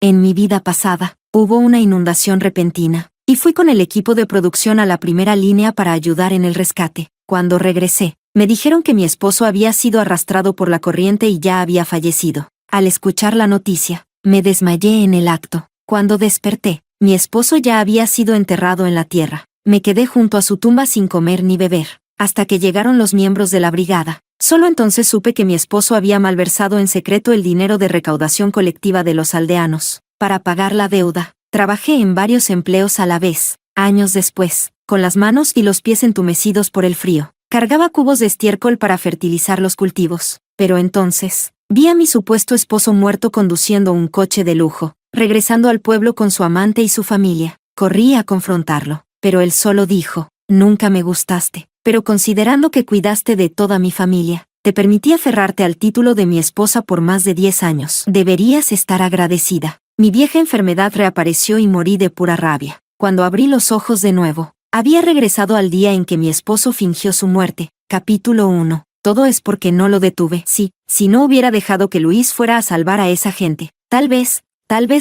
En mi vida pasada, hubo una inundación repentina, y fui con el equipo de producción a la primera línea para ayudar en el rescate. Cuando regresé, me dijeron que mi esposo había sido arrastrado por la corriente y ya había fallecido. Al escuchar la noticia, me desmayé en el acto. Cuando desperté, mi esposo ya había sido enterrado en la tierra. Me quedé junto a su tumba sin comer ni beber, hasta que llegaron los miembros de la brigada. Solo entonces supe que mi esposo había malversado en secreto el dinero de recaudación colectiva de los aldeanos. Para pagar la deuda, trabajé en varios empleos a la vez. Años después, con las manos y los pies entumecidos por el frío, cargaba cubos de estiércol para fertilizar los cultivos. Pero entonces, vi a mi supuesto esposo muerto conduciendo un coche de lujo, regresando al pueblo con su amante y su familia. Corrí a confrontarlo, pero él solo dijo: «Nunca me gustaste, pero considerando que cuidaste de toda mi familia, te permití aferrarte al título de mi esposa por más de 10 años. Deberías estar agradecida». Mi vieja enfermedad reapareció y morí de pura rabia. Cuando abrí los ojos de nuevo, había regresado al día en que mi esposo fingió su muerte. Capítulo 1. Todo es porque no lo detuve. Sí, si no hubiera dejado que Luis fuera a salvar a esa gente, tal vez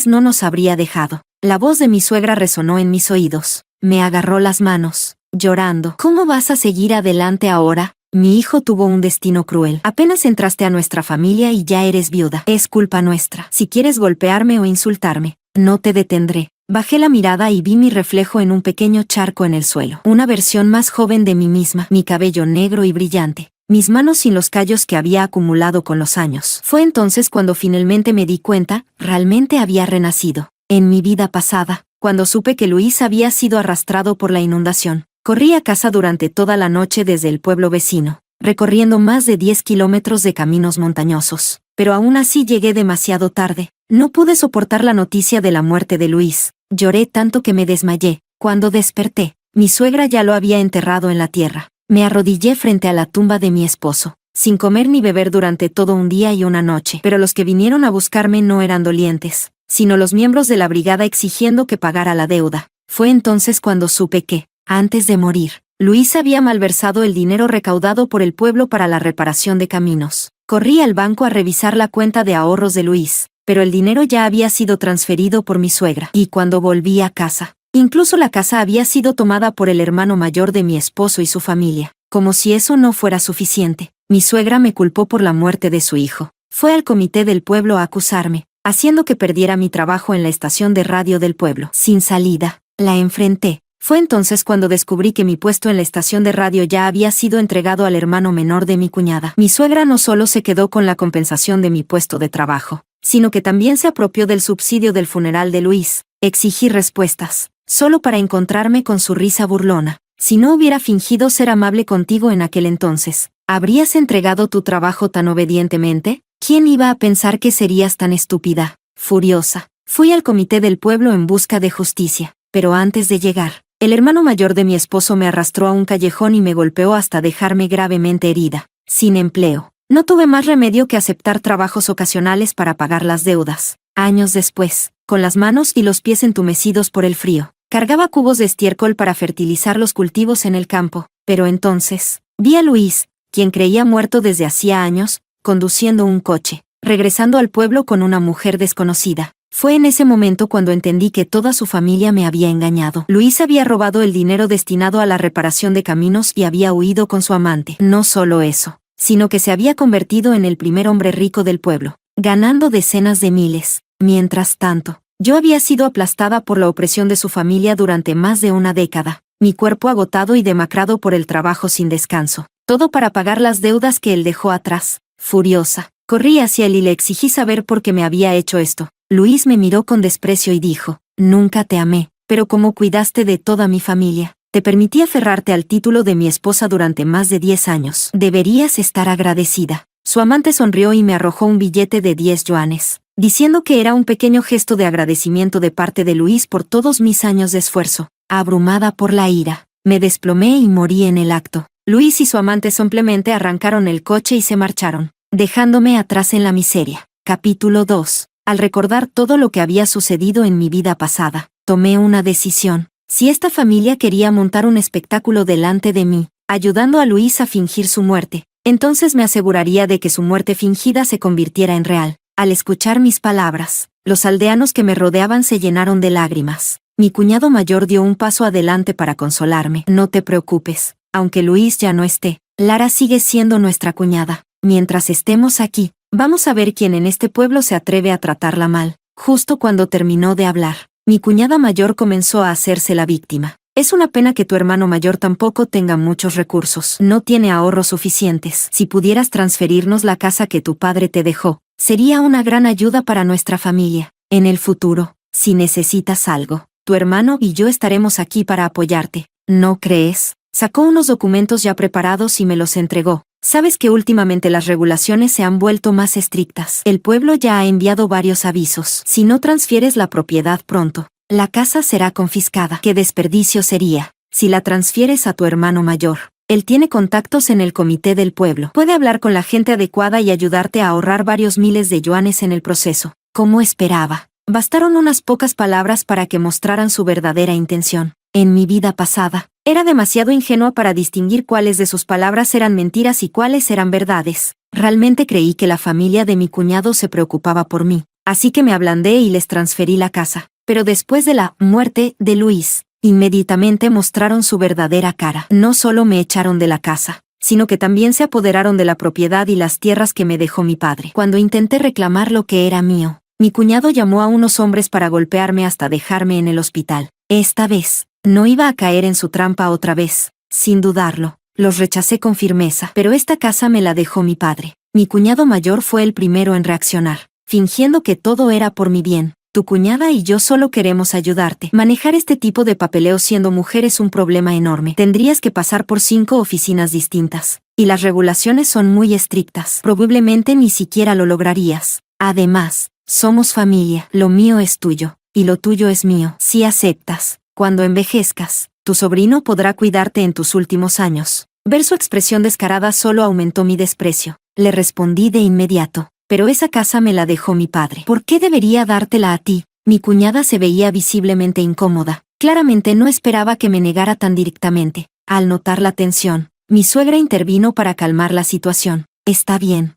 no nos habría dejado. La voz de mi suegra resonó en mis oídos. Me agarró las manos, llorando. «¿Cómo vas a seguir adelante ahora? Mi hijo tuvo un destino cruel. Apenas entraste a nuestra familia y ya eres viuda. Es culpa nuestra. Si quieres golpearme o insultarme, no te detendré». Bajé la mirada y vi mi reflejo en un pequeño charco en el suelo. Una versión más joven de mí misma, mi cabello negro y brillante, mis manos sin los callos que había acumulado con los años. Fue entonces cuando finalmente me di cuenta, realmente había renacido. En mi vida pasada, cuando supe que Luis había sido arrastrado por la inundación, corrí a casa durante toda la noche desde el pueblo vecino, recorriendo más de 10 kilómetros de caminos montañosos. Pero aún así llegué demasiado tarde. No pude soportar la noticia de la muerte de Luis. Lloré tanto que me desmayé. Cuando desperté, mi suegra ya lo había enterrado en la tierra. Me arrodillé frente a la tumba de mi esposo, sin comer ni beber durante todo un día y una noche. Pero los que vinieron a buscarme no eran dolientes, sino los miembros de la brigada exigiendo que pagara la deuda. Fue entonces cuando supe que, antes de morir, Luis había malversado el dinero recaudado por el pueblo para la reparación de caminos. Corrí al banco a revisar la cuenta de ahorros de Luis, pero el dinero ya había sido transferido por mi suegra. Y cuando volví a casa, incluso la casa había sido tomada por el hermano mayor de mi esposo y su familia. Como si eso no fuera suficiente, mi suegra me culpó por la muerte de su hijo. Fue al comité del pueblo a acusarme, haciendo que perdiera mi trabajo en la estación de radio del pueblo. Sin salida, la enfrenté. Fue entonces cuando descubrí que mi puesto en la estación de radio ya había sido entregado al hermano menor de mi cuñada. Mi suegra no solo se quedó con la compensación de mi puesto de trabajo, sino que también se apropió del subsidio del funeral de Luis. Exigí respuestas, solo para encontrarme con su risa burlona. «Si no hubiera fingido ser amable contigo en aquel entonces, ¿habrías entregado tu trabajo tan obedientemente? ¿Quién iba a pensar que serías tan estúpida?». Furiosa, fui al comité del pueblo en busca de justicia, pero antes de llegar, el hermano mayor de mi esposo me arrastró a un callejón y me golpeó hasta dejarme gravemente herida. Sin empleo, no tuve más remedio que aceptar trabajos ocasionales para pagar las deudas. Años después, con las manos y los pies entumecidos por el frío, cargaba cubos de estiércol para fertilizar los cultivos en el campo. Pero entonces, vi a Luis, quien creía muerto desde hacía años, conduciendo un coche, regresando al pueblo con una mujer desconocida. Fue en ese momento cuando entendí que toda su familia me había engañado. Luis había robado el dinero destinado a la reparación de caminos y había huido con su amante. No solo eso, sino que se había convertido en el primer hombre rico del pueblo, ganando decenas de miles. Mientras tanto, yo había sido aplastada por la opresión de su familia durante más de una década, mi cuerpo agotado y demacrado por el trabajo sin descanso. Todo para pagar las deudas que él dejó atrás. Furiosa, corrí hacia él y le exigí saber por qué me había hecho esto. Luis me miró con desprecio y dijo: «Nunca te amé, pero como cuidaste de toda mi familia, te permití aferrarte al título de mi esposa durante más de 10 años. Deberías estar agradecida». Su amante sonrió y me arrojó un billete de 10 yuanes, diciendo que era un pequeño gesto de agradecimiento de parte de Luis por todos mis años de esfuerzo. Abrumada por la ira, me desplomé y morí en el acto. Luis y su amante simplemente arrancaron el coche y se marcharon, dejándome atrás en la miseria. Capítulo 2. Al recordar todo lo que había sucedido en mi vida pasada, tomé una decisión. Si esta familia quería montar un espectáculo delante de mí, ayudando a Luis a fingir su muerte, entonces me aseguraría de que su muerte fingida se convirtiera en real. Al escuchar mis palabras, los aldeanos que me rodeaban se llenaron de lágrimas. Mi cuñado mayor dio un paso adelante para consolarme. No te preocupes, aunque Luis ya no esté, Lara sigue siendo nuestra cuñada. Mientras estemos aquí, vamos a ver quién en este pueblo se atreve a tratarla mal. Justo cuando terminó de hablar, mi cuñada mayor comenzó a hacerse la víctima. Es una pena que tu hermano mayor tampoco tenga muchos recursos. No tiene ahorros suficientes. Si pudieras transferirnos la casa que tu padre te dejó, sería una gran ayuda para nuestra familia. En el futuro, si necesitas algo, tu hermano y yo estaremos aquí para apoyarte. ¿No crees? Sacó unos documentos ya preparados y me los entregó. Sabes que últimamente las regulaciones se han vuelto más estrictas. El pueblo ya ha enviado varios avisos. Si no transfieres la propiedad pronto, la casa será confiscada. ¡Qué desperdicio sería! Si la transfieres a tu hermano mayor, él tiene contactos en el comité del pueblo. Puede hablar con la gente adecuada y ayudarte a ahorrar varios miles de yuanes en el proceso. Como esperaba, bastaron unas pocas palabras para que mostraran su verdadera intención. En mi vida pasada, era demasiado ingenua para distinguir cuáles de sus palabras eran mentiras y cuáles eran verdades. Realmente creí que la familia de mi cuñado se preocupaba por mí, así que me ablandé y les transferí la casa. Pero después de la muerte de Luis, inmediatamente mostraron su verdadera cara. No solo me echaron de la casa, sino que también se apoderaron de la propiedad y las tierras que me dejó mi padre. Cuando intenté reclamar lo que era mío, mi cuñado llamó a unos hombres para golpearme hasta dejarme en el hospital. Esta vez, no iba a caer en su trampa otra vez. Sin dudarlo, los rechacé con firmeza, pero esta casa me la dejó mi padre. Mi cuñado mayor fue el primero en reaccionar, fingiendo que todo era por mi bien. Tu cuñada y yo solo queremos ayudarte. Manejar este tipo de papeleo siendo mujer es un problema enorme. Tendrías que pasar por 5 oficinas distintas, y las regulaciones son muy estrictas. Probablemente ni siquiera lo lograrías. Además, somos familia. Lo mío es tuyo, y lo tuyo es mío. Si aceptas, cuando envejezcas, tu sobrino podrá cuidarte en tus últimos años. Ver su expresión descarada solo aumentó mi desprecio. Le respondí de inmediato. Pero esa casa me la dejó mi padre. ¿Por qué debería dártela a ti? Mi cuñada se veía visiblemente incómoda. Claramente no esperaba que me negara tan directamente. Al notar la tensión, mi suegra intervino para calmar la situación. Está bien,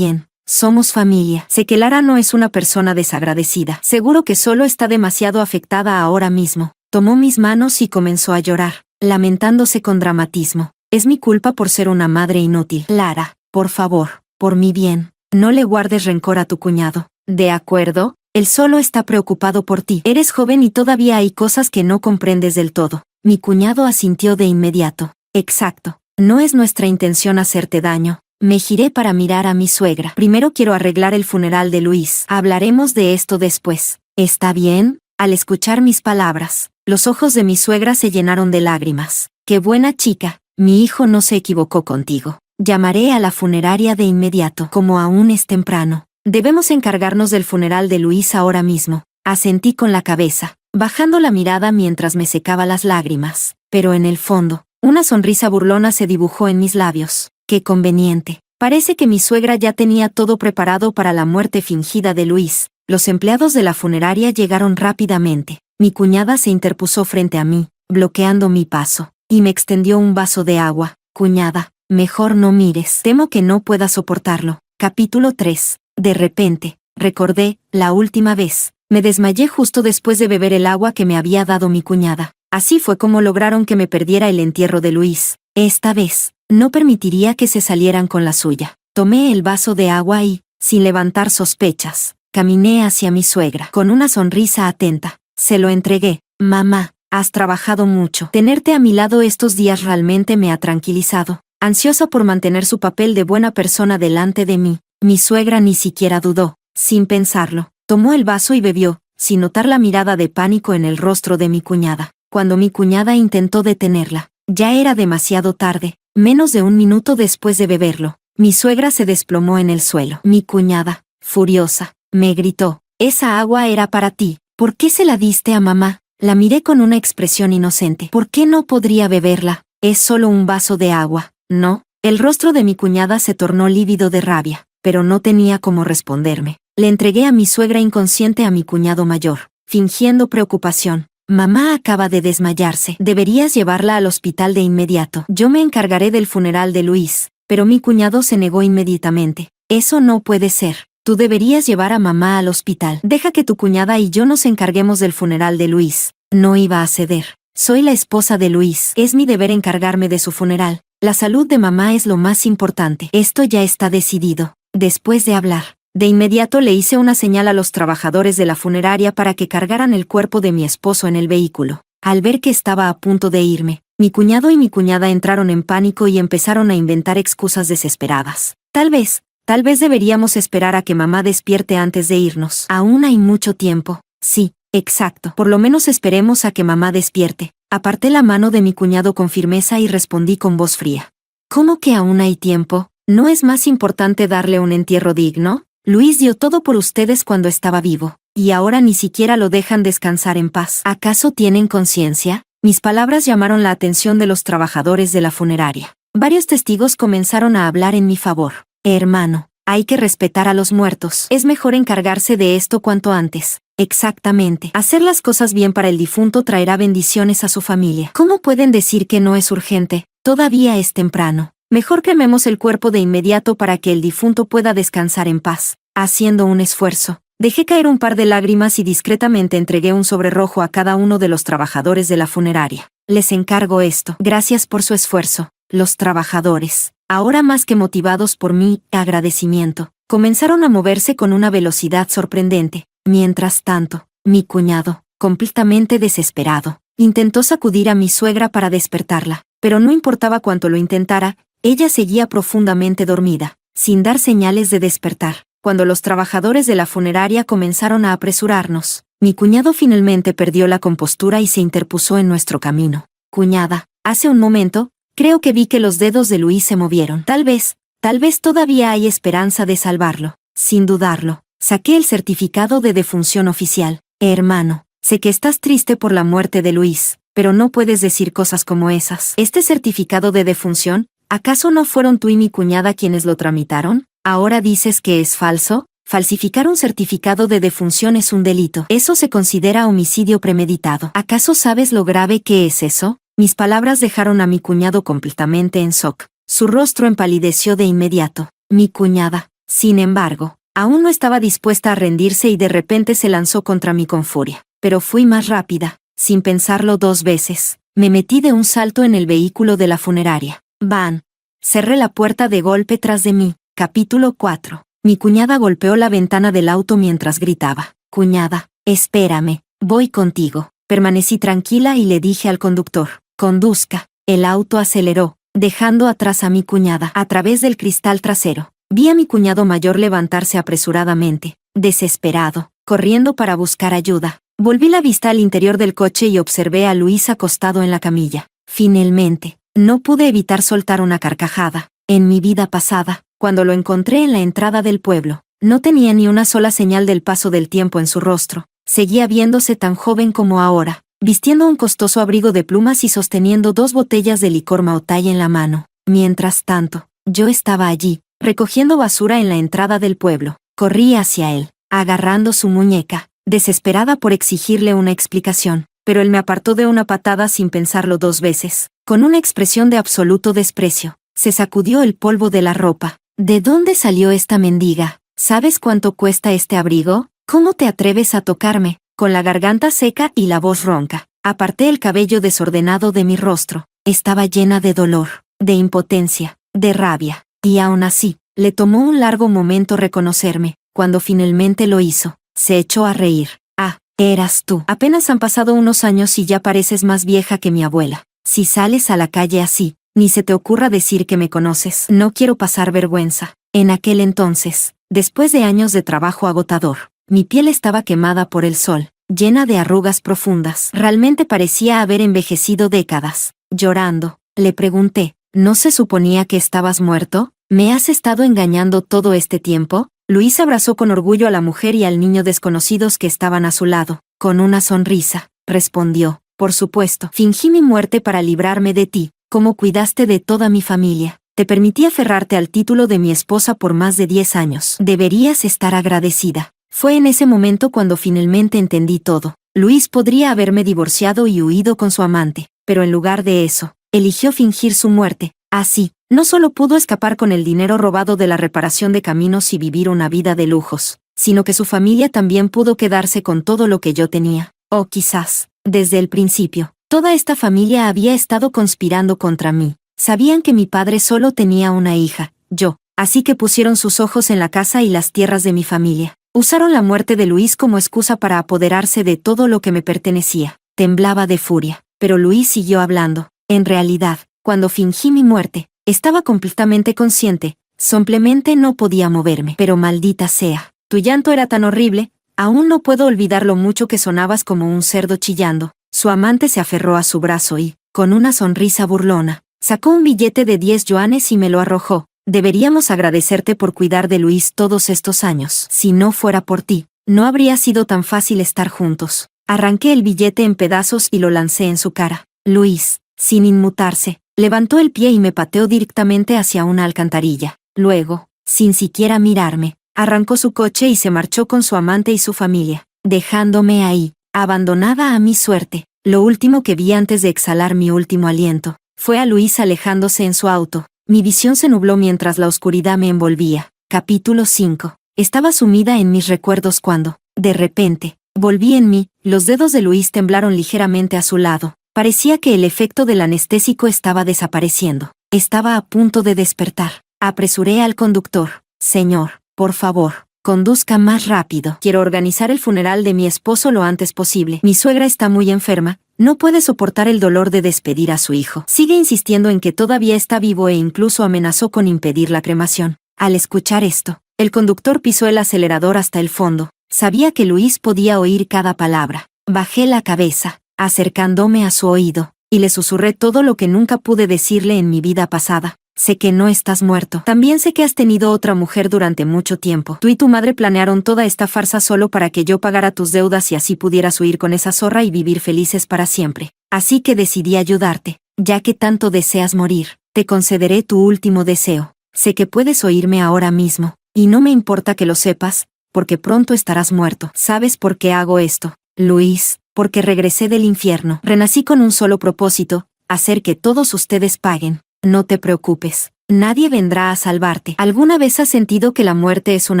somos familia. Sé que Lara no es una persona desagradecida. Seguro que solo está demasiado afectada ahora mismo. Tomó mis manos y comenzó a llorar, lamentándose con dramatismo. Es mi culpa por ser una madre inútil. Lara, por favor, por mi bien, no le guardes rencor a tu cuñado. ¿De acuerdo? Él solo está preocupado por ti. Eres joven y todavía hay cosas que no comprendes del todo. Mi cuñado asintió de inmediato. Exacto. No es nuestra intención hacerte daño. Me giré para mirar a mi suegra. Primero quiero arreglar el funeral de Luis. Hablaremos de esto después. ¿Está bien? Al escuchar mis palabras, los ojos de mi suegra se llenaron de lágrimas. ¡Qué buena chica! Mi hijo no se equivocó contigo. Llamaré a la funeraria de inmediato. Como aún es temprano, debemos encargarnos del funeral de Luis ahora mismo. Asentí con la cabeza, bajando la mirada mientras me secaba las lágrimas. Pero en el fondo, una sonrisa burlona se dibujó en mis labios. ¡Qué conveniente! Parece que mi suegra ya tenía todo preparado para la muerte fingida de Luis. Los empleados de la funeraria llegaron rápidamente. Mi cuñada se interpuso frente a mí, bloqueando mi paso, y me extendió un vaso de agua. Cuñada, mejor no mires. Temo que no pueda soportarlo. Capítulo 3. De repente, recordé, la última vez, me desmayé justo después de beber el agua que me había dado mi cuñada. Así fue como lograron que me perdiera el entierro de Luis. Esta vez, no permitiría que se salieran con la suya. Tomé el vaso de agua y, sin levantar sospechas, caminé hacia mi suegra. Con una sonrisa atenta, se lo entregué. Mamá, has trabajado mucho. Tenerte a mi lado estos días realmente me ha tranquilizado. Ansiosa por mantener su papel de buena persona delante de mí, mi suegra ni siquiera dudó. Sin pensarlo, tomó el vaso y bebió, sin notar la mirada de pánico en el rostro de mi cuñada. Cuando mi cuñada intentó detenerla, ya era demasiado tarde. Menos de un minuto después de beberlo, mi suegra se desplomó en el suelo. Mi cuñada, furiosa, me gritó: «Esa agua era para ti. ¿Por qué se la diste a mamá?» La miré con una expresión inocente. ¿Por qué no podría beberla? Es solo un vaso de agua, ¿no? El rostro de mi cuñada se tornó lívido de rabia, pero no tenía cómo responderme. Le entregué a mi suegra inconsciente a mi cuñado mayor, fingiendo preocupación. Mamá acaba de desmayarse. Deberías llevarla al hospital de inmediato. Yo me encargaré del funeral de Luis. Pero mi cuñado se negó inmediatamente. Eso no puede ser. Tú deberías llevar a mamá al hospital. Deja que tu cuñada y yo nos encarguemos del funeral de Luis. No iba a ceder. Soy la esposa de Luis. Es mi deber encargarme de su funeral. La salud de mamá es lo más importante. Esto ya está decidido. Después de hablar, de inmediato le hice una señal a los trabajadores de la funeraria para que cargaran el cuerpo de mi esposo en el vehículo. Al ver que estaba a punto de irme, mi cuñado y mi cuñada entraron en pánico y empezaron a inventar excusas desesperadas. Tal vez deberíamos esperar a que mamá despierte antes de irnos. Aún hay mucho tiempo. Sí, exacto. Por lo menos esperemos a que mamá despierte. Aparté la mano de mi cuñado con firmeza y respondí con voz fría. ¿Cómo que aún hay tiempo? ¿No es más importante darle un entierro digno? Luis dio todo por ustedes cuando estaba vivo, y ahora ni siquiera lo dejan descansar en paz. ¿Acaso tienen conciencia? Mis palabras llamaron la atención de los trabajadores de la funeraria. Varios testigos comenzaron a hablar en mi favor. Hermano, hay que respetar a los muertos. Es mejor encargarse de esto cuanto antes. Exactamente. Hacer las cosas bien para el difunto traerá bendiciones a su familia. ¿Cómo pueden decir que no es urgente? Todavía es temprano. Mejor crememos el cuerpo de inmediato para que el difunto pueda descansar en paz. Haciendo un esfuerzo, dejé caer un par de lágrimas y discretamente entregué un sobre rojo a cada uno de los trabajadores de la funeraria. Les encargo esto. Gracias por su esfuerzo. Los trabajadores, ahora más que motivados por mi agradecimiento, comenzaron a moverse con una velocidad sorprendente. Mientras tanto, mi cuñado, completamente desesperado, intentó sacudir a mi suegra para despertarla, pero no importaba cuánto lo intentara, ella seguía profundamente dormida, sin dar señales de despertar. Cuando los trabajadores de la funeraria comenzaron a apresurarnos, mi cuñado finalmente perdió la compostura y se interpuso en nuestro camino. Cuñada, hace un momento, creo que vi que los dedos de Luis se movieron. Tal vez todavía hay esperanza de salvarlo. Sin dudarlo, saqué el certificado de defunción oficial. Hermano, sé que estás triste por la muerte de Luis, pero no puedes decir cosas como esas. ¿Este certificado de defunción, acaso no fueron tú y mi cuñada quienes lo tramitaron? ¿Ahora dices que es falso? Falsificar un certificado de defunción es un delito. Eso se considera homicidio premeditado. ¿Acaso sabes lo grave que es eso? Mis palabras dejaron a mi cuñado completamente en shock. Su rostro empalideció de inmediato. Mi cuñada, sin embargo, aún no estaba dispuesta a rendirse y de repente se lanzó contra mí con furia. Pero fui más rápida. Sin pensarlo 2 veces, me metí de un salto en el vehículo de la funeraria. ¡Van! Cerré la puerta de golpe tras de mí. Capítulo 4. Mi cuñada golpeó la ventana del auto mientras gritaba. Cuñada, espérame, voy contigo. Permanecí tranquila y le dije al conductor, conduzca. El auto aceleró, dejando atrás a mi cuñada. A través del cristal trasero, vi a mi cuñado mayor levantarse apresuradamente, desesperado, corriendo para buscar ayuda. Volví la vista al interior del coche y observé a Luis acostado en la camilla. Finalmente, no pude evitar soltar una carcajada. En mi vida pasada, cuando lo encontré en la entrada del pueblo, no tenía ni una sola señal del paso del tiempo en su rostro. Seguía viéndose tan joven como ahora, vistiendo un costoso abrigo de plumas y sosteniendo 2 botellas de licor Maotai en la mano. Mientras tanto, yo estaba allí, recogiendo basura en la entrada del pueblo. Corrí hacia él, agarrando su muñeca, desesperada por exigirle una explicación, pero él me apartó de una patada sin pensarlo 2 veces. Con una expresión de absoluto desprecio, se sacudió el polvo de la ropa. ¿De dónde salió esta mendiga? ¿Sabes cuánto cuesta este abrigo? ¿Cómo te atreves a tocarme? Con la garganta seca y la voz ronca, aparté el cabello desordenado de mi rostro. Estaba llena de dolor, de impotencia, de rabia, y aún así, le tomó un largo momento reconocerme. Cuando finalmente lo hizo, se echó a reír. Ah, eras tú. Apenas han pasado unos años y ya pareces más vieja que mi abuela. Si sales a la calle así, ni se te ocurra decir que me conoces. No quiero pasar vergüenza. En aquel entonces, después de años de trabajo agotador, mi piel estaba quemada por el sol, llena de arrugas profundas. Realmente parecía haber envejecido décadas. Llorando, le pregunté, ¿no se suponía que estabas muerto? ¿Me has estado engañando todo este tiempo? Luis abrazó con orgullo a la mujer y al niño desconocidos que estaban a su lado. Con una sonrisa, respondió, por supuesto, fingí mi muerte para librarme de ti. Como cuidaste de toda mi familia, te permití aferrarte al título de mi esposa por más de 10 años. Deberías estar agradecida. Fue en ese momento cuando finalmente entendí todo. Luis podría haberme divorciado y huido con su amante, pero en lugar de eso, eligió fingir su muerte, Así, no solo pudo escapar con el dinero robado de la reparación de caminos y vivir una vida de lujos, sino que su familia también pudo quedarse con todo lo que yo tenía. O quizás, desde el principio, toda esta familia había estado conspirando contra mí. Sabían que mi padre solo tenía una hija, yo, así que pusieron sus ojos en la casa y las tierras de mi familia. Usaron la muerte de Luis como excusa para apoderarse de todo lo que me pertenecía. Temblaba de furia, pero Luis siguió hablando. En realidad, cuando fingí mi muerte, estaba completamente consciente, simplemente no podía moverme. Pero maldita sea, tu llanto era tan horrible, aún no puedo olvidar lo mucho que sonabas como un cerdo chillando. Su amante se aferró a su brazo y, con una sonrisa burlona, sacó un billete de 10 yuanes y me lo arrojó. Deberíamos agradecerte por cuidar de Luis todos estos años. Si no fuera por ti, no habría sido tan fácil estar juntos. Arranqué el billete en pedazos y lo lancé en su cara. Luis, sin inmutarse, levantó el pie y me pateó directamente hacia una alcantarilla. Luego, sin siquiera mirarme, arrancó su coche y se marchó con su amante y su familia, dejándome ahí, abandonada a mi suerte. Lo último que vi antes de exhalar mi último aliento, fue a Luis alejándose en su auto. Mi visión se nubló mientras la oscuridad me envolvía. Capítulo 5. Estaba sumida en mis recuerdos cuando, de repente, volví en mí. Los dedos de Luis temblaron ligeramente a su lado. Parecía que el efecto del anestésico estaba desapareciendo. Estaba a punto de despertar. Apresuré al conductor. Señor, por favor, conduzca más rápido. Quiero organizar el funeral de mi esposo lo antes posible. Mi suegra está muy enferma. No puede soportar el dolor de despedir a su hijo. Sigue insistiendo en que todavía está vivo e incluso amenazó con impedir la cremación. Al escuchar esto, el conductor pisó el acelerador hasta el fondo. Sabía que Luis podía oír cada palabra. Bajé la cabeza, acercándome a su oído, y le susurré todo lo que nunca pude decirle en mi vida pasada. Sé que no estás muerto. También sé que has tenido otra mujer durante mucho tiempo. Tú y tu madre planearon toda esta farsa solo para que yo pagara tus deudas y así pudieras huir con esa zorra y vivir felices para siempre. Así que decidí ayudarte. Ya que tanto deseas morir, te concederé tu último deseo. Sé que puedes oírme ahora mismo, y no me importa que lo sepas, porque pronto estarás muerto. ¿Sabes por qué hago esto, Luis? Porque regresé del infierno. Renací con un solo propósito, hacer que todos ustedes paguen. No te preocupes, nadie vendrá a salvarte. ¿Alguna vez has sentido que la muerte es un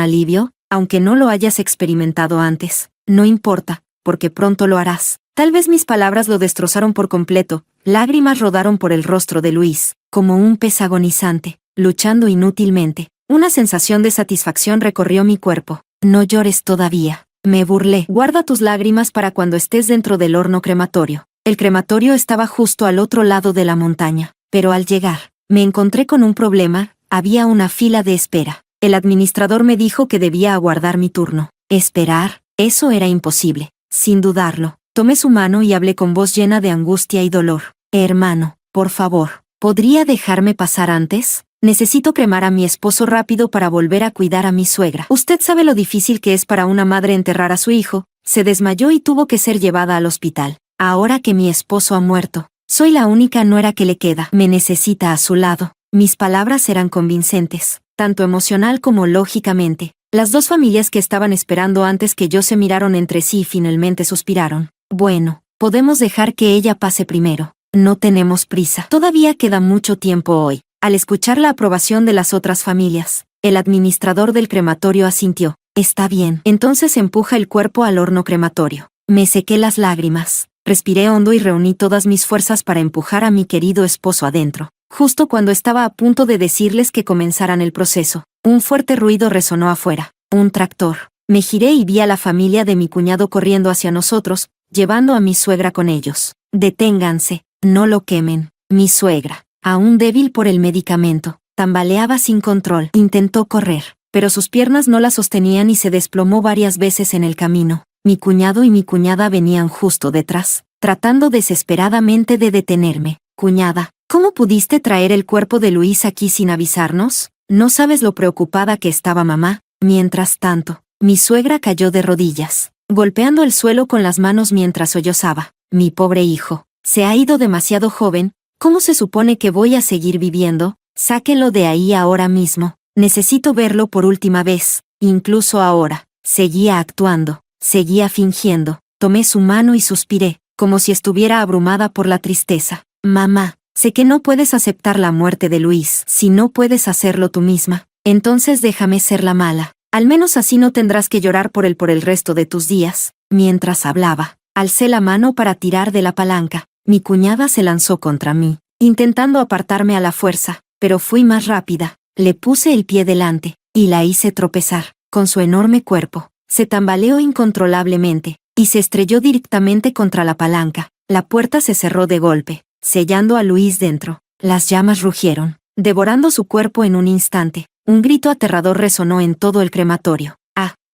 alivio, aunque no lo hayas experimentado antes? No importa, porque pronto lo harás. Tal vez mis palabras lo destrozaron por completo. Lágrimas rodaron por el rostro de Luis, como un pez agonizante, luchando inútilmente. Una sensación de satisfacción recorrió mi cuerpo. No llores todavía. Me burlé. Guarda tus lágrimas para cuando estés dentro del horno crematorio. El crematorio estaba justo al otro lado de la montaña. Pero al llegar, me encontré con un problema. Había una fila de espera. El administrador me dijo que debía aguardar mi turno. ¿Esperar? Eso era imposible. Sin dudarlo, tomé su mano y hablé con voz llena de angustia y dolor. Hermano, por favor, ¿podría dejarme pasar antes? Necesito cremar a mi esposo rápido para volver a cuidar a mi suegra. Usted sabe lo difícil que es para una madre enterrar a su hijo. Se desmayó y tuvo que ser llevada al hospital. Ahora que mi esposo ha muerto, soy la única nuera que le queda. Me necesita a su lado. Mis palabras eran convincentes, tanto emocional como lógicamente. Las dos familias que estaban esperando antes que yo se miraron entre sí y finalmente suspiraron. Bueno, podemos dejar que ella pase primero. No tenemos prisa. Todavía queda mucho tiempo hoy. Al escuchar la aprobación de las otras familias, el administrador del crematorio asintió. Está bien. Entonces empuja el cuerpo al horno crematorio. Me sequé las lágrimas. Respiré hondo y reuní todas mis fuerzas para empujar a mi querido esposo adentro. Justo cuando estaba a punto de decirles que comenzaran el proceso, un fuerte ruido resonó afuera. Un tractor. Me giré y vi a la familia de mi cuñado corriendo hacia nosotros, llevando a mi suegra con ellos. Deténganse, no lo quemen. Mi suegra, aún débil por el medicamento, tambaleaba sin control. Intentó correr, pero sus piernas no la sostenían y se desplomó varias veces en el camino. Mi cuñado y mi cuñada venían justo detrás, tratando desesperadamente de detenerme. Cuñada, ¿cómo pudiste traer el cuerpo de Luis aquí sin avisarnos? No sabes lo preocupada que estaba mamá. Mientras tanto, mi suegra cayó de rodillas, golpeando el suelo con las manos mientras sollozaba. Mi pobre hijo, se ha ido demasiado joven. ¿Cómo se supone que voy a seguir viviendo? Sáquenlo de ahí ahora mismo. Necesito verlo por última vez. Incluso ahora. Seguía actuando. Seguía fingiendo. Tomé su mano y suspiré, como si estuviera abrumada por la tristeza. Mamá, Sé que no puedes aceptar la muerte de Luis. Si no puedes hacerlo tú misma, entonces déjame ser la mala. Al menos así no tendrás que llorar por él por el resto de tus días. Mientras hablaba, alcé la mano para tirar de la palanca. Mi cuñada se lanzó contra mí, intentando apartarme a la fuerza, pero fui más rápida. Le puse el pie delante, y la hice tropezar. Con su enorme cuerpo, se tambaleó incontrolablemente, y se estrelló directamente contra la palanca. La puerta se cerró de golpe, sellando a Luis dentro. Las llamas rugieron, devorando su cuerpo en un instante. Un grito aterrador resonó en todo el crematorio.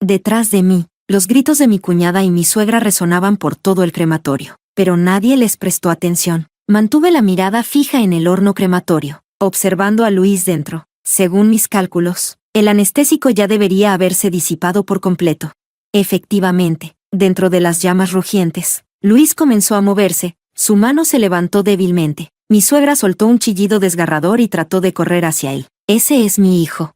Detrás de mí, los gritos de mi cuñada y mi suegra resonaban por todo el crematorio, pero nadie les prestó atención. Mantuve la mirada fija en el horno crematorio, observando a Luis dentro. Según mis cálculos, el anestésico ya debería haberse disipado por completo. Efectivamente, dentro de las llamas rugientes, Luis comenzó a moverse, su mano se levantó débilmente. Mi suegra soltó un chillido desgarrador y trató de correr hacia él. Ese es mi hijo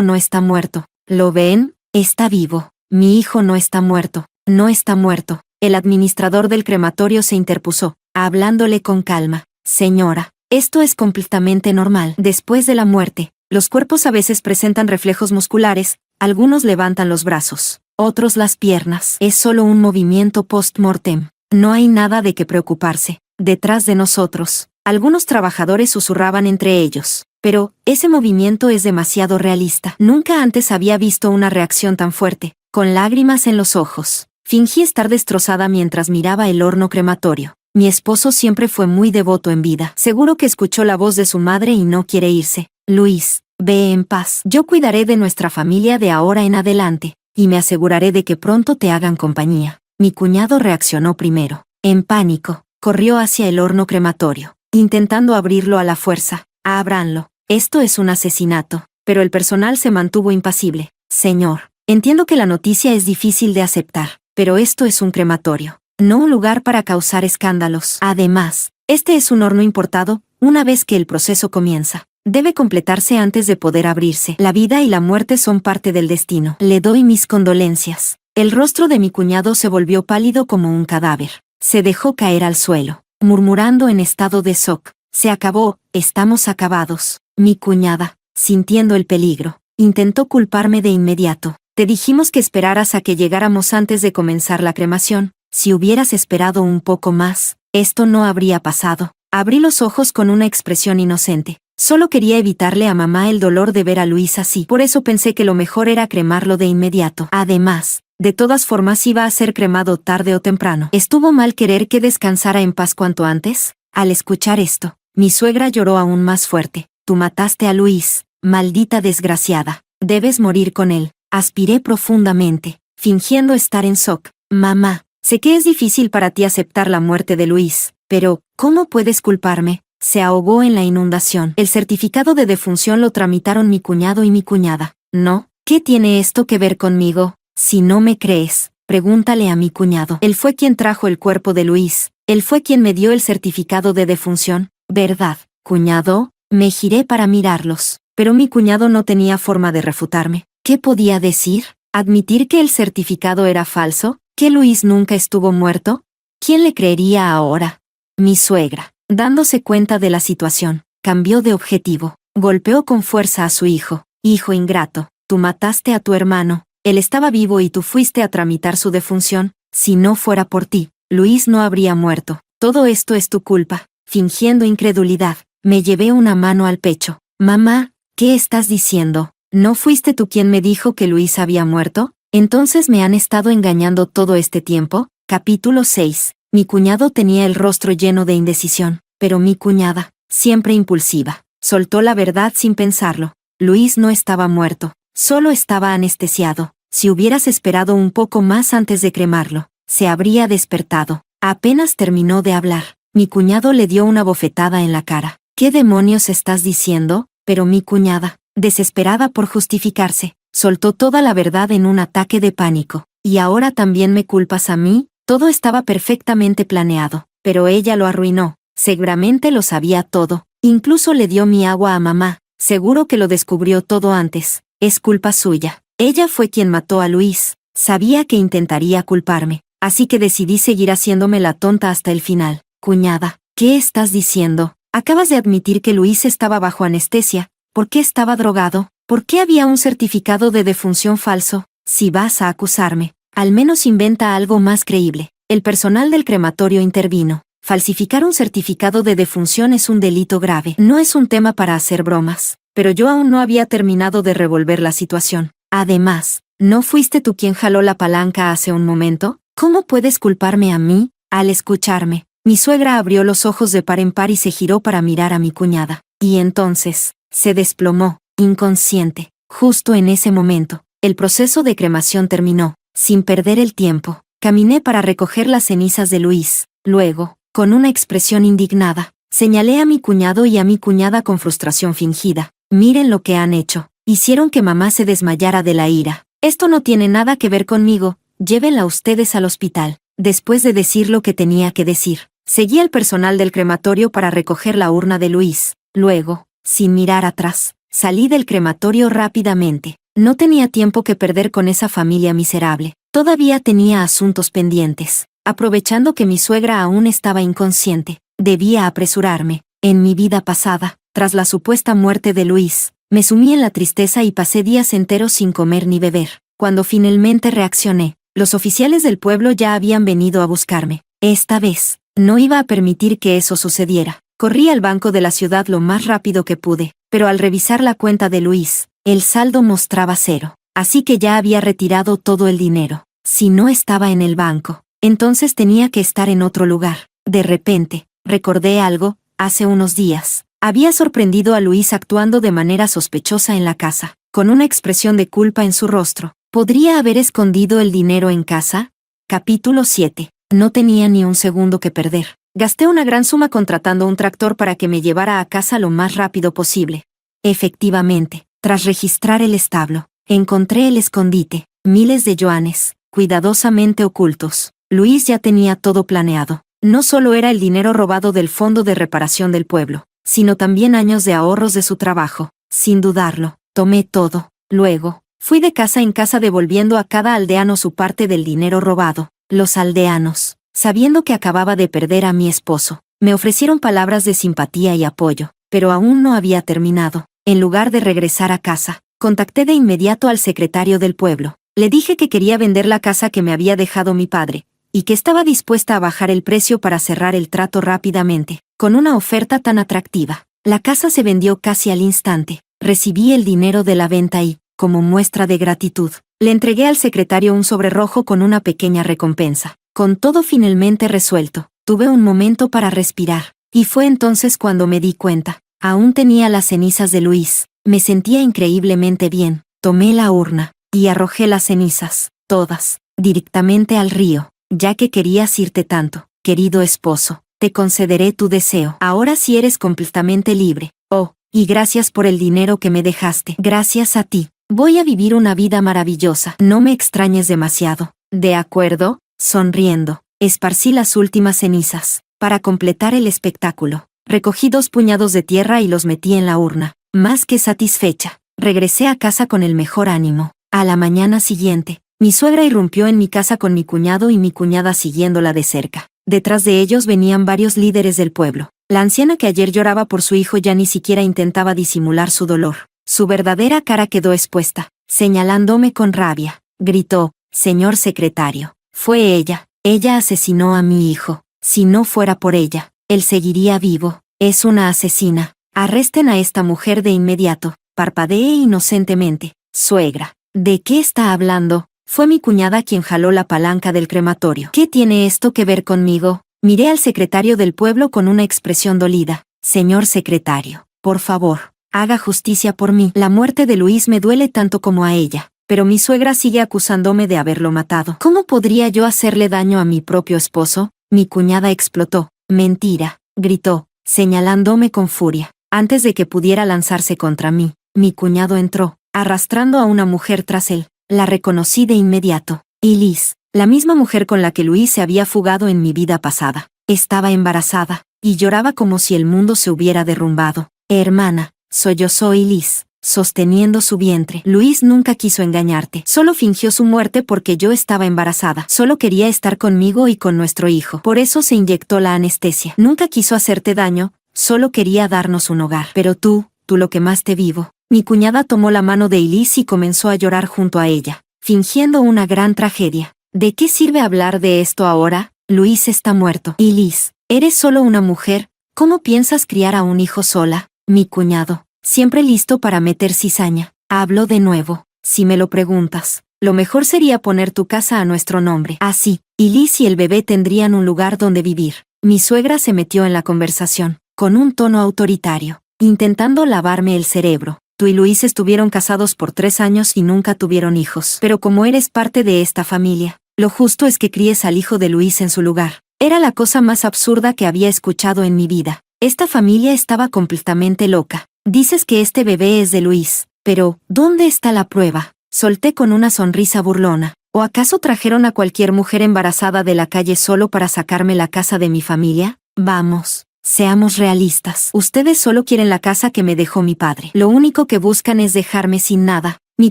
no está muerto. ¿Lo ven? Está vivo. Mi hijo no está muerto. No está muerto. El administrador del crematorio se interpuso, hablándole con calma. Señora, esto es completamente normal. Después de la muerte, los cuerpos a veces presentan reflejos musculares, algunos levantan los brazos, otros las piernas. Es solo un movimiento post-mortem. No hay nada de qué preocuparse. Detrás de nosotros, algunos trabajadores susurraban entre ellos. Pero, ese movimiento es demasiado realista. Nunca antes había visto una reacción tan fuerte, con lágrimas en los ojos. Fingí estar destrozada mientras miraba el horno crematorio. Mi esposo siempre fue muy devoto en vida. Seguro que escuchó la voz de su madre y no quiere irse. Luis, ve en paz. Yo cuidaré de nuestra familia de ahora en adelante, y me aseguraré de que pronto te hagan compañía. Mi cuñado reaccionó primero. En pánico, corrió hacia el horno crematorio, intentando abrirlo a la fuerza. Ábranlo. Esto es un asesinato. Pero el personal se mantuvo impasible. Señor, entiendo que la noticia es difícil de aceptar, pero esto es un crematorio, no un lugar para causar escándalos. Además, este es un horno importado. Una vez que el proceso comienza, debe completarse antes de poder abrirse. La vida y la muerte son parte del destino. Le doy mis condolencias. El rostro de mi cuñado se volvió pálido como un cadáver. Se dejó caer al suelo, murmurando en estado de shock. Se acabó, estamos acabados. Mi cuñada, sintiendo el peligro, intentó culparme de inmediato. Te dijimos que esperaras a que llegáramos antes de comenzar la cremación. Si hubieras esperado un poco más, esto no habría pasado. Abrí los ojos con una expresión inocente. Solo quería evitarle a mamá el dolor de ver a Luis así. Por eso pensé que lo mejor era cremarlo de inmediato. Además, de todas formas iba a ser cremado tarde o temprano. ¿Estuvo mal querer que descansara en paz cuanto antes? Al escuchar esto, mi suegra lloró aún más fuerte. Tú mataste a Luis, maldita desgraciada. Debes morir con él. Aspiré profundamente, fingiendo estar en shock. Mamá, sé que es difícil para ti aceptar la muerte de Luis, pero, ¿cómo puedes culparme? Se ahogó en la inundación. El certificado de defunción lo tramitaron mi cuñado y mi cuñada. ¿No? ¿Qué tiene esto que ver conmigo? Si no me crees, pregúntale a mi cuñado. Él fue quien trajo el cuerpo de Luis. Él fue quien me dio el certificado de defunción. ¿Verdad, cuñado? Me giré para mirarlos, pero mi cuñado no tenía forma de refutarme. ¿Qué podía decir? ¿Admitir que el certificado era falso? ¿Que Luis nunca estuvo muerto? ¿Quién le creería ahora? Mi suegra, dándose cuenta de la situación, cambió de objetivo. Golpeó con fuerza a su hijo. Hijo ingrato, tú mataste a tu hermano. Él estaba vivo y tú fuiste a tramitar su defunción. Si no fuera por ti, Luis no habría muerto. Todo esto es tu culpa. Fingiendo incredulidad, me llevé una mano al pecho. Mamá, ¿qué estás diciendo? ¿No fuiste tú quien me dijo que Luis había muerto? ¿Entonces me han estado engañando todo este tiempo? Capítulo 6. Mi cuñado tenía el rostro lleno de indecisión, pero mi cuñada, siempre impulsiva, soltó la verdad sin pensarlo. Luis no estaba muerto, solo estaba anestesiado. Si hubieras esperado un poco más antes de cremarlo, se habría despertado. Apenas terminó de hablar, mi cuñado le dio una bofetada en la cara. ¿Qué demonios estás diciendo? Pero mi cuñada, desesperada por justificarse, soltó toda la verdad en un ataque de pánico. ¿Y ahora también me culpas a mí? Todo estaba perfectamente planeado, pero ella lo arruinó. Seguramente lo sabía todo. Incluso le dio mi agua a mamá. Seguro que lo descubrió todo antes. Es culpa suya. Ella fue quien mató a Luis. Sabía que intentaría culparme, así que decidí seguir haciéndome la tonta hasta el final. Cuñada, ¿qué estás diciendo? Acabas de admitir que Luis estaba bajo anestesia. ¿Por qué estaba drogado? ¿Por qué había un certificado de defunción falso? Si vas a acusarme, al menos inventa algo más creíble. El personal del crematorio intervino. Falsificar un certificado de defunción es un delito grave. No es un tema para hacer bromas. Pero yo aún no había terminado de revolver la situación. Además, ¿no fuiste tú quien jaló la palanca hace un momento? ¿Cómo puedes culparme a mí? Al escucharme, mi suegra abrió los ojos de par en par y se giró para mirar a mi cuñada. Y entonces, se desplomó, inconsciente. Justo en ese momento, el proceso de cremación terminó. Sin perder el tiempo, caminé para recoger las cenizas de Luis. Luego, con una expresión indignada, señalé a mi cuñado y a mi cuñada con frustración fingida. Miren lo que han hecho. Hicieron que mamá se desmayara de la ira. Esto no tiene nada que ver conmigo. Llévenla ustedes al hospital. Después de decir lo que tenía que decir, seguí al personal del crematorio para recoger la urna de Luis. Luego, sin mirar atrás, salí del crematorio rápidamente. No tenía tiempo que perder con esa familia miserable. Todavía tenía asuntos pendientes. Aprovechando que mi suegra aún estaba inconsciente, debía apresurarme. En mi vida pasada, tras la supuesta muerte de Luis, me sumí en la tristeza y pasé días enteros sin comer ni beber. Cuando finalmente reaccioné, los oficiales del pueblo ya habían venido a buscarme. Esta vez, no iba a permitir que eso sucediera. Corrí al banco de la ciudad lo más rápido que pude, pero al revisar la cuenta de Luis, el saldo mostraba 0. Así que ya había retirado todo el dinero. Si no estaba en el banco, entonces tenía que estar en otro lugar. De repente, recordé algo. Hace unos días, había sorprendido a Luis actuando de manera sospechosa en la casa, con una expresión de culpa en su rostro. ¿Podría haber escondido el dinero en casa? Capítulo 7. No tenía ni un segundo que perder. Gasté una gran suma contratando un tractor para que me llevara a casa lo más rápido posible. Efectivamente, tras registrar el establo, encontré el escondite, miles de yuanes, cuidadosamente ocultos. Luis ya tenía todo planeado. No solo era el dinero robado del fondo de reparación del pueblo, sino también años de ahorros de su trabajo. Sin dudarlo, tomé todo. Luego, fui de casa en casa devolviendo a cada aldeano su parte del dinero robado. Los aldeanos, sabiendo que acababa de perder a mi esposo, me ofrecieron palabras de simpatía y apoyo, pero aún no había terminado. En lugar de regresar a casa, contacté de inmediato al secretario del pueblo. Le dije que quería vender la casa que me había dejado mi padre, y que estaba dispuesta a bajar el precio para cerrar el trato rápidamente. Con una oferta tan atractiva, la casa se vendió casi al instante. Recibí el dinero de la venta y, como muestra de gratitud, le entregué al secretario un sobre rojo con una pequeña recompensa. Con todo finalmente resuelto, tuve un momento para respirar, y fue entonces cuando me di cuenta. Aún tenía las cenizas de Luis. Me sentía increíblemente bien. Tomé la urna y arrojé las cenizas, todas, directamente al río. Ya que querías irte tanto, querido esposo, te concederé tu deseo. Ahora sí eres completamente libre. Oh, y gracias por el dinero que me dejaste. Gracias a ti, voy a vivir una vida maravillosa. No me extrañes demasiado. ¿De acuerdo? Sonriendo, esparcí las últimas cenizas. Para completar el espectáculo, recogí 2 puñados de tierra y los metí en la urna. Más que satisfecha, regresé a casa con el mejor ánimo. A la mañana siguiente, mi suegra irrumpió en mi casa con mi cuñado y mi cuñada siguiéndola de cerca. Detrás de ellos venían varios líderes del pueblo. La anciana que ayer lloraba por su hijo ya ni siquiera intentaba disimular su dolor. Su verdadera cara quedó expuesta, señalándome con rabia. Gritó: «Señor secretario, fue ella. Ella asesinó a mi hijo. Si no fuera por ella, él seguiría vivo. Es una asesina. Arresten a esta mujer de inmediato». Parpadeé inocentemente. «Suegra, ¿de qué está hablando?» Fue mi cuñada quien jaló la palanca del crematorio. ¿Qué tiene esto que ver conmigo? Miré al secretario del pueblo con una expresión dolida. «Señor secretario, por favor, haga justicia por mí. La muerte de Luis me duele tanto como a ella, pero mi suegra sigue acusándome de haberlo matado. ¿Cómo podría yo hacerle daño a mi propio esposo?» Mi cuñada explotó. «Mentira», gritó, señalándome con furia. Antes de que pudiera lanzarse contra mí, mi cuñado entró, arrastrando a una mujer tras él. La reconocí de inmediato. Liz, la misma mujer con la que Luis se había fugado en mi vida pasada. Estaba embarazada, y lloraba como si el mundo se hubiera derrumbado. «Hermana», sollozó Liz, sosteniendo su vientre. «Luis nunca quiso engañarte. Solo fingió su muerte porque yo estaba embarazada. Solo quería estar conmigo y con nuestro hijo. Por eso se inyectó la anestesia. Nunca quiso hacerte daño, solo quería darnos un hogar. Pero tú lo que más te vivo. Mi cuñada tomó la mano de Elise y comenzó a llorar junto a ella, fingiendo una gran tragedia. ¿De qué sirve hablar de esto ahora? Luis está muerto. Elise, eres solo una mujer. ¿Cómo piensas criar a un hijo sola? Mi cuñado, siempre listo para meter cizaña, habló de nuevo. Si me lo preguntas, lo mejor sería poner tu casa a nuestro nombre. Así, Elise y el bebé tendrían un lugar donde vivir. Mi suegra se metió en la conversación, con un tono autoritario, intentando lavarme el cerebro. Tú y Luis estuvieron casados por 3 años y nunca tuvieron hijos. Pero como eres parte de esta familia, lo justo es que críes al hijo de Luis en su lugar. Era la cosa más absurda que había escuchado en mi vida. Esta familia estaba completamente loca. Dices que este bebé es de Luis, pero ¿dónde está la prueba? Solté con una sonrisa burlona. ¿O acaso trajeron a cualquier mujer embarazada de la calle solo para sacarme la casa de mi familia? Vamos. Seamos realistas. Ustedes solo quieren la casa que me dejó mi padre. Lo único que buscan es dejarme sin nada. Mi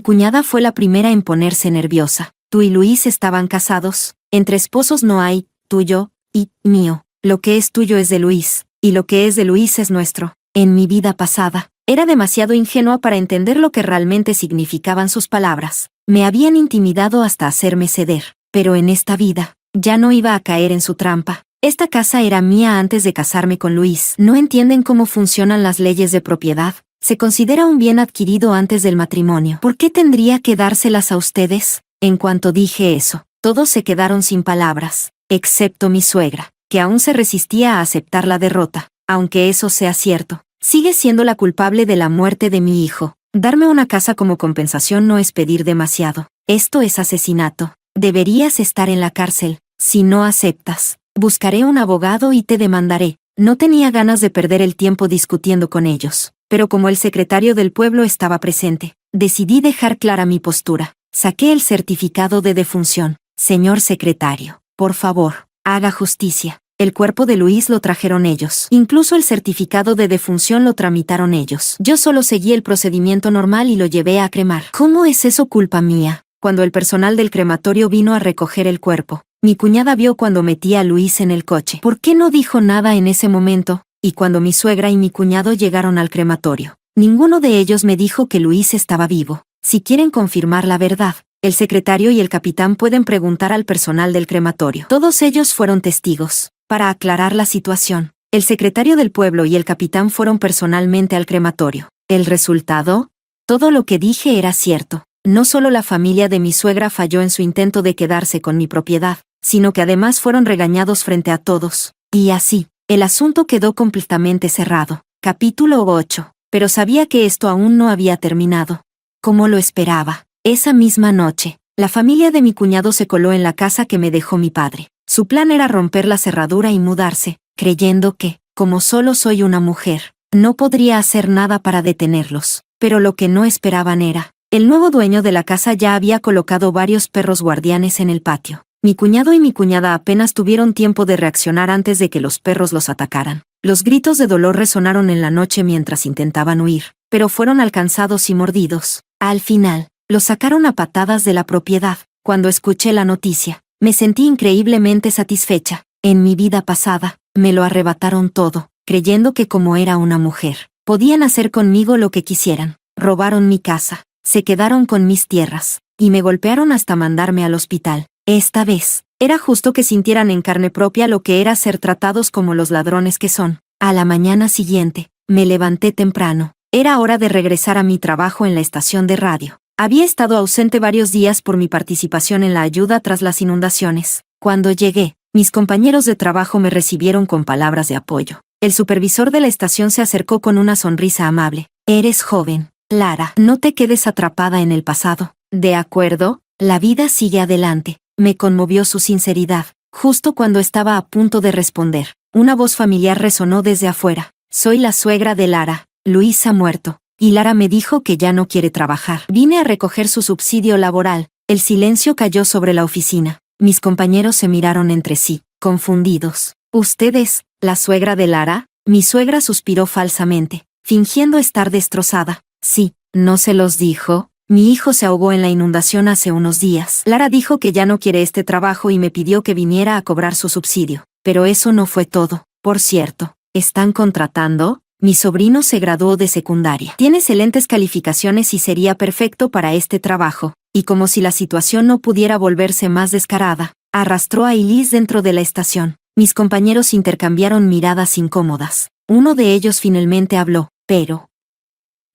cuñada fue la primera en ponerse nerviosa. Tú y Luis estaban casados. Entre esposos no hay tuyo y mío. Lo que es tuyo es de Luis, y lo que es de Luis es nuestro. En mi vida pasada, era demasiado ingenua para entender lo que realmente significaban sus palabras. Me habían intimidado hasta hacerme ceder. Pero en esta vida, ya no iba a caer en su trampa. Esta casa era mía antes de casarme con Luis. ¿No entienden cómo funcionan las leyes de propiedad? Se considera un bien adquirido antes del matrimonio. ¿Por qué tendría que dárselas a ustedes? En cuanto dije eso, todos se quedaron sin palabras, excepto mi suegra, que aún se resistía a aceptar la derrota. Aunque eso sea cierto, sigue siendo la culpable de la muerte de mi hijo. Darme una casa como compensación no es pedir demasiado. Esto es asesinato. Deberías estar en la cárcel. Si no aceptas, buscaré un abogado y te demandaré. No tenía ganas de perder el tiempo discutiendo con ellos, pero como el secretario del pueblo estaba presente, decidí dejar clara mi postura. Saqué el certificado de defunción. Señor secretario, por favor, haga justicia. El cuerpo de Luis lo trajeron ellos. Incluso el certificado de defunción lo tramitaron ellos. Yo solo seguí el procedimiento normal y lo llevé a cremar. ¿Cómo es eso culpa mía? Cuando el personal del crematorio vino a recoger el cuerpo, mi cuñada vio cuando metí a Luis en el coche. ¿Por qué no dijo nada en ese momento? Y cuando mi suegra y mi cuñado llegaron al crematorio, ninguno de ellos me dijo que Luis estaba vivo. Si quieren confirmar la verdad, el secretario y el capitán pueden preguntar al personal del crematorio. Todos ellos fueron testigos. Para aclarar la situación, el secretario del pueblo y el capitán fueron personalmente al crematorio. ¿El resultado? Todo lo que dije era cierto. No solo la familia de mi suegra falló en su intento de quedarse con mi propiedad, sino que además fueron regañados frente a todos. Y así, el asunto quedó completamente cerrado. Capítulo 8. Pero sabía que esto aún no había terminado. Como lo esperaba. Esa misma noche, la familia de mi cuñado se coló en la casa que me dejó mi padre. Su plan era romper la cerradura y mudarse, creyendo que, como solo soy una mujer, no podría hacer nada para detenerlos. Pero lo que no esperaban era, el nuevo dueño de la casa ya había colocado varios perros guardianes en el patio. Mi cuñado y mi cuñada apenas tuvieron tiempo de reaccionar antes de que los perros los atacaran. Los gritos de dolor resonaron en la noche mientras intentaban huir, pero fueron alcanzados y mordidos. Al final, los sacaron a patadas de la propiedad. Cuando escuché la noticia, me sentí increíblemente satisfecha. En mi vida pasada, me lo arrebataron todo, creyendo que como era una mujer, podían hacer conmigo lo que quisieran. Robaron mi casa, se quedaron con mis tierras, y me golpearon hasta mandarme al hospital. Esta vez, era justo que sintieran en carne propia lo que era ser tratados como los ladrones que son. A la mañana siguiente, me levanté temprano. Era hora de regresar a mi trabajo en la estación de radio. Había estado ausente varios días por mi participación en la ayuda tras las inundaciones. Cuando llegué, mis compañeros de trabajo me recibieron con palabras de apoyo. El supervisor de la estación se acercó con una sonrisa amable. Eres joven, Lara, no te quedes atrapada en el pasado. ¿De acuerdo? La vida sigue adelante. Me conmovió su sinceridad. Justo cuando estaba a punto de responder, una voz familiar resonó desde afuera. Soy la suegra de Lara. Luis ha muerto. Y Lara me dijo que ya no quiere trabajar. Vine a recoger su subsidio laboral. El silencio cayó sobre la oficina. Mis compañeros se miraron entre sí, confundidos. ¿Usted es la suegra de Lara? Mi suegra suspiró falsamente, fingiendo estar destrozada. Sí, ¿no se los dijo? Mi hijo se ahogó en la inundación hace unos días. Lara dijo que ya no quiere este trabajo y me pidió que viniera a cobrar su subsidio. Pero eso no fue todo. Por cierto, ¿Están contratando? Mi sobrino se graduó de secundaria. Tiene excelentes calificaciones y sería perfecto para este trabajo. Y como si la situación no pudiera volverse más descarada, arrastró a Elise dentro de la estación. Mis compañeros intercambiaron miradas incómodas. Uno de ellos finalmente habló, pero...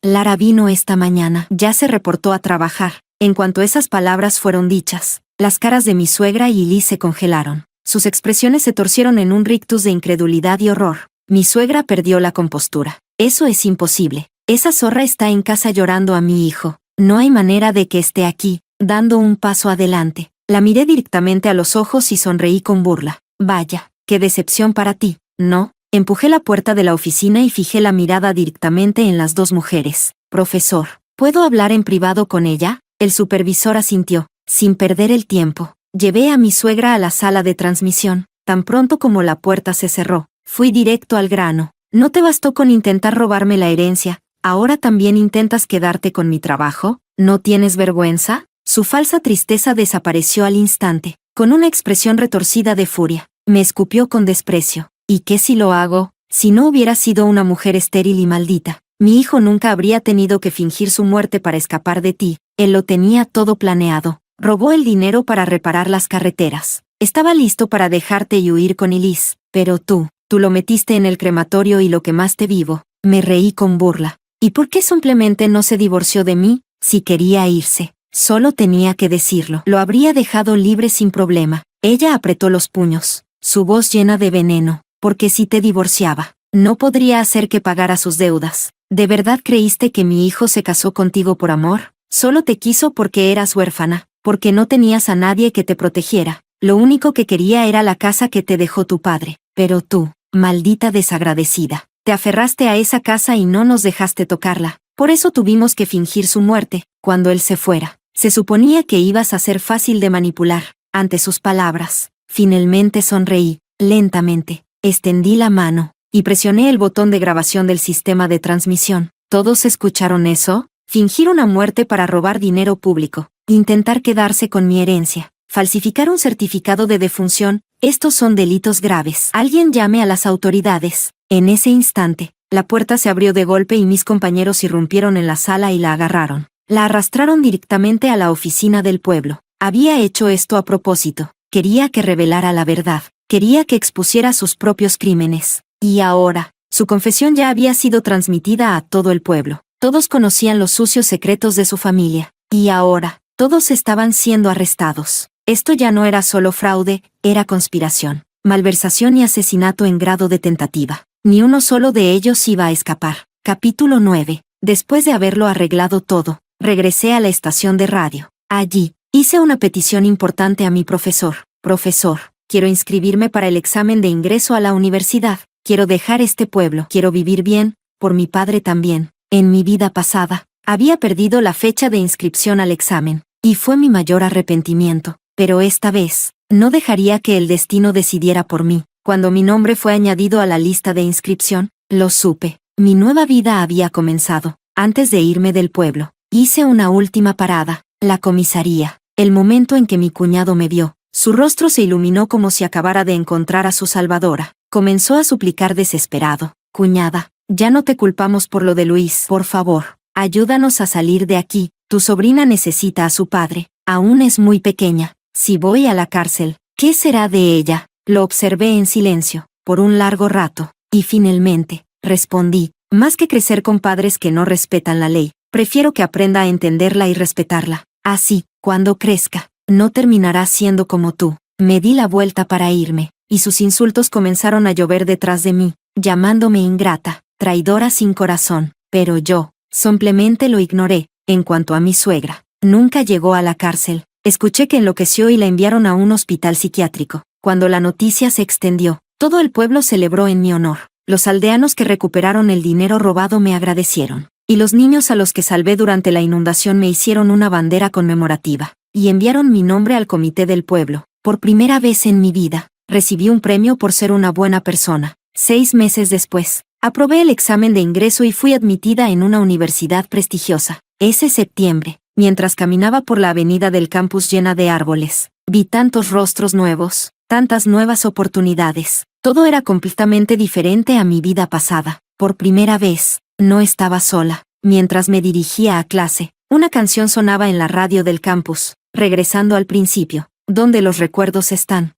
Lara vino esta mañana. Ya se reportó a trabajar. En cuanto esas palabras fueron dichas, las caras de mi suegra y Elise se congelaron. Sus expresiones se torcieron en un rictus de incredulidad y horror. Mi suegra perdió la compostura. Eso es imposible. Esa zorra está en casa llorando a mi hijo. No hay manera de que esté aquí. Dando un paso adelante, la miré directamente a los ojos y sonreí con burla. Vaya, qué decepción para ti, ¿no? Empujé la puerta de la oficina y fijé la mirada directamente en las dos mujeres. Profesor, ¿puedo hablar en privado con ella? El supervisor asintió. Sin perder el tiempo, llevé a mi suegra a la sala de transmisión. Tan pronto como la puerta se cerró, fui directo al grano. ¿No te bastó con intentar robarme la herencia? ¿Ahora también intentas quedarte con mi trabajo? ¿No tienes vergüenza? Su falsa tristeza desapareció al instante, con una expresión retorcida de furia. Me escupió con desprecio. ¿Y qué si lo hago? Si no hubiera sido una mujer estéril y maldita, mi hijo nunca habría tenido que fingir su muerte para escapar de ti. Él lo tenía todo planeado. Robó el dinero para reparar las carreteras. Estaba listo para dejarte y huir con Elise. Pero tú lo metiste en el crematorio y lo quemaste vivo. Me reí con burla. ¿Y por qué simplemente no se divorció de mí? Si quería irse, solo tenía que decirlo. Lo habría dejado libre sin problema. Ella apretó los puños, su voz llena de veneno. Porque si te divorciaba, no podría hacer que pagara sus deudas. ¿De verdad creíste que mi hijo se casó contigo por amor? Solo te quiso porque eras huérfana, porque no tenías a nadie que te protegiera. Lo único que quería era la casa que te dejó tu padre. Pero tú, maldita desagradecida, te aferraste a esa casa y no nos dejaste tocarla. Por eso tuvimos que fingir su muerte. Cuando él se fuera, se suponía que ibas a ser fácil de manipular. Ante sus palabras, finalmente sonreí, lentamente. Extendí la mano y presioné el botón de grabación del sistema de transmisión. ¿Todos escucharon eso? Fingir una muerte para robar dinero público, intentar quedarse con mi herencia, falsificar un certificado de defunción, estos son delitos graves. Alguien llame a las autoridades. En ese instante, la puerta se abrió de golpe y mis compañeros irrumpieron en la sala y la agarraron. La arrastraron directamente a la oficina del pueblo. Había hecho esto a propósito. Quería que revelara la verdad. Quería que expusiera sus propios crímenes. Y ahora, su confesión ya había sido transmitida a todo el pueblo. Todos conocían los sucios secretos de su familia. Y ahora, todos estaban siendo arrestados. Esto ya no era solo fraude, era conspiración, malversación y asesinato en grado de tentativa. Ni uno solo de ellos iba a escapar. Capítulo 9. Después de haberlo arreglado todo, regresé a la estación de radio. Allí, hice una petición importante a mi profesor. Profesor, quiero inscribirme para el examen de ingreso a la universidad. Quiero dejar este pueblo. Quiero vivir bien, por mi padre también. En mi vida pasada, había perdido la fecha de inscripción al examen, y fue mi mayor arrepentimiento. Pero esta vez, no dejaría que el destino decidiera por mí. Cuando mi nombre fue añadido a la lista de inscripción, lo supe. Mi nueva vida había comenzado. Antes de irme del pueblo, hice una última parada, la comisaría. El momento en que mi cuñado me vio, su rostro se iluminó como si acabara de encontrar a su salvadora. Comenzó a suplicar desesperado. Cuñada, ya no te culpamos por lo de Luis. Por favor, ayúdanos a salir de aquí. Tu sobrina necesita a su padre. Aún es muy pequeña. Si voy a la cárcel, ¿qué será de ella? Lo observé en silencio, por un largo rato, y finalmente, respondí, más que crecer con padres que no respetan la ley, prefiero que aprenda a entenderla y respetarla. Así, cuando crezca, no terminará siendo como tú. Me di la vuelta para irme, y sus insultos comenzaron a llover detrás de mí, llamándome ingrata, traidora sin corazón. Pero yo, simplemente lo ignoré. En cuanto a mi suegra, nunca llegó a la cárcel. Escuché que enloqueció y la enviaron a un hospital psiquiátrico. Cuando la noticia se extendió, todo el pueblo celebró en mi honor. Los aldeanos que recuperaron el dinero robado me agradecieron. Y los niños a los que salvé durante la inundación me hicieron una bandera conmemorativa. Y enviaron mi nombre al comité del pueblo. Por primera vez en mi vida, recibí un premio por ser una buena persona. 6 meses después, aprobé el examen de ingreso y fui admitida en una universidad prestigiosa. Ese septiembre, mientras caminaba por la avenida del campus llena de árboles, vi tantos rostros nuevos. tantas nuevas oportunidades. Todo era completamente diferente a mi vida pasada. Por primera vez, no estaba sola. Mientras me dirigía a clase, una canción sonaba en la radio del campus, regresando al principio, donde los recuerdos están.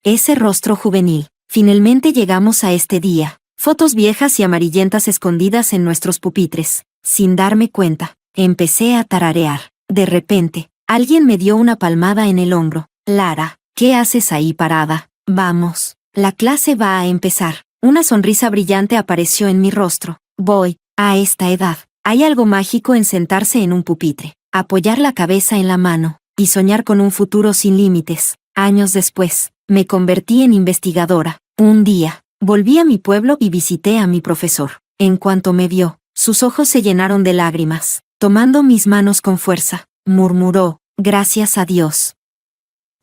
Ese rostro juvenil. Finalmente llegamos a este día. Fotos viejas y amarillentas escondidas en nuestros pupitres. Sin darme cuenta, empecé a tararear. De repente, alguien me dio una palmada en el hombro. Lara, ¿qué haces ahí parada? Vamos, la clase va a empezar. Una sonrisa brillante apareció en mi rostro. Voy, a esta edad, hay algo mágico en sentarse en un pupitre, apoyar la cabeza en la mano, y soñar con un futuro sin límites. Años después, me convertí en investigadora. Un día, volví a mi pueblo y visité a mi profesor. En cuanto me vio, sus ojos se llenaron de lágrimas. Tomando mis manos con fuerza, murmuró, gracias a Dios.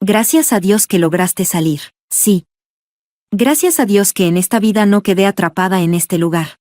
Gracias a Dios que lograste salir. Sí. Gracias a Dios que en esta vida no quedé atrapada en este lugar.